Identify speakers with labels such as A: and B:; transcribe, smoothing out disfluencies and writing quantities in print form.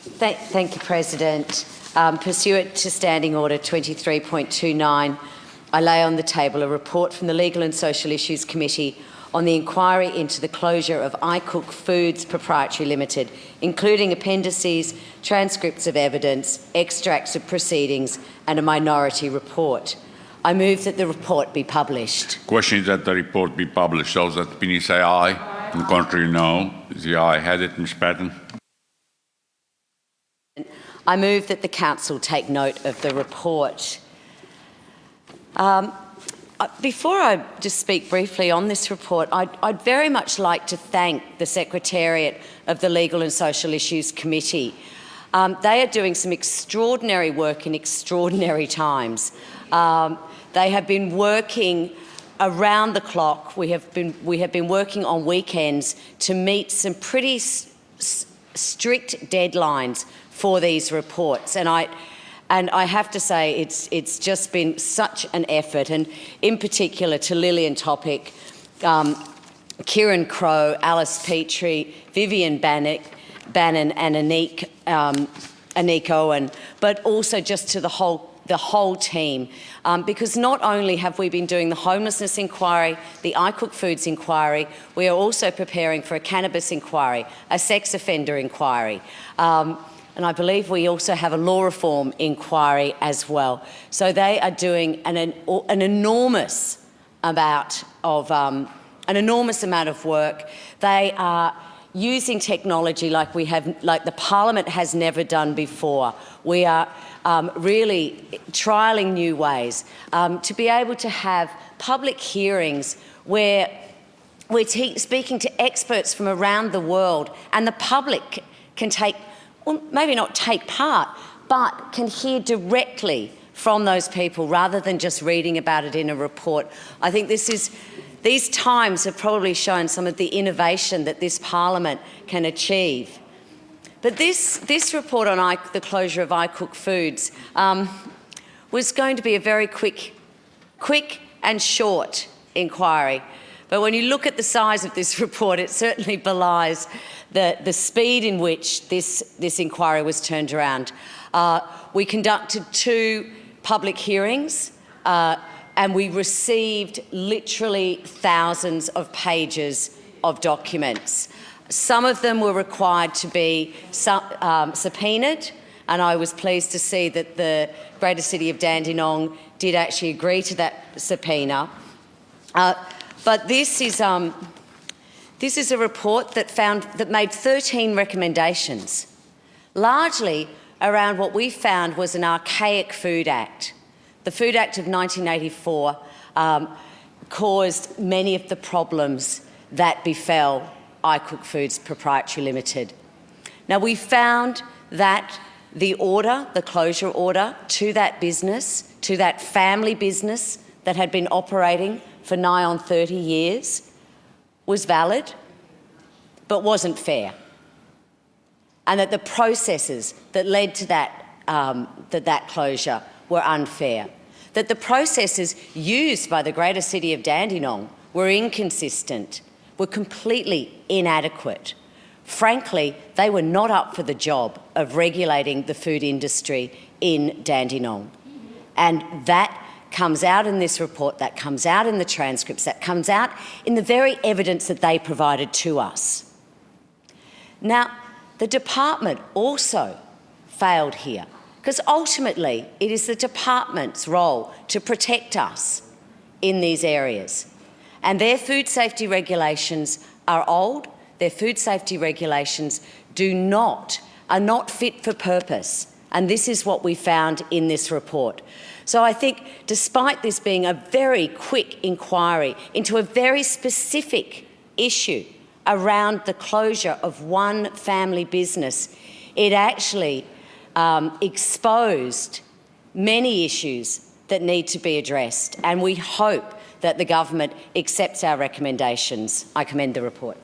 A: Thank you, President. Pursuant to Standing Order 23.29, I lay on the table a report from the Legal and Social Issues Committee on the inquiry into the closure of iCook Foods Proprietary Limited, including appendices, transcripts of evidence, extracts of proceedings and a minority report. I move that the report be published.
B: Question is that the report be published. Those that opinion say aye. On the contrary, no. The aye had it, Ms Patten.
A: I move that the Council take note of the report. Before I just speak briefly on this report, I'd very much like to thank the Secretariat of the Legal and Social Issues Committee. They are doing some extraordinary work in extraordinary times. They have been working around the clock. We have been working on weekends to meet some pretty strict deadlines for these reports, and I have to say it's just been such an effort, and in particular to Lillian Topic, Kieran Crow, Alice Petrie, Vivian Bannon and Anique Owen, but also just to the whole team, because not only have we been doing the homelessness inquiry, the iCook Foods inquiry, we are also preparing for a cannabis inquiry, a sex offender inquiry, and I believe we also have a law reform inquiry as well. So they are doing an enormous amount of work. They are using technology like the Parliament has never done before. We are really trialling new ways to be able to have public hearings where we're speaking to experts from around the world, and the public can take, well, maybe not take part, but can hear directly from those people rather than just reading about it in a report. I think these times have probably shown some of the innovation that this Parliament can achieve. But this report on the closure of iCook Foods was going to be a very quick and short inquiry. But when you look at the size of this report, it certainly belies the speed in which this inquiry was turned around. We conducted 2 public hearings and we received literally thousands of pages of documents. Some of them were required to be subpoenaed, and I was pleased to see that the Greater City of Dandenong did actually agree to that subpoena. But this is a report that made 13 recommendations, largely around what we found was an archaic Food Act. The Food Act of 1984 caused many of the problems that befell iCook Foods Proprietary Limited. Now, we found that the closure order to that business, to that family business that had been operating for nigh on 30 years, was valid, but wasn't fair. And that the processes that led to that closure were unfair. That the processes used by the Greater City of Dandenong were inconsistent, were completely inadequate. Frankly, they were not up for the job of regulating the food industry in Dandenong. And that comes out in this report, that comes out in the transcripts, that comes out in the very evidence that they provided to us. Now, the department also failed here, because ultimately it is the department's role to protect us in these areas. And their food safety regulations are old. Their food safety regulations are not fit for purpose. And this is what we found in this report. So I think despite this being a very quick inquiry into a very specific issue around the closure of one family business, it actually exposed many issues that need to be addressed. And we hope that the government accepts our recommendations. I commend the report.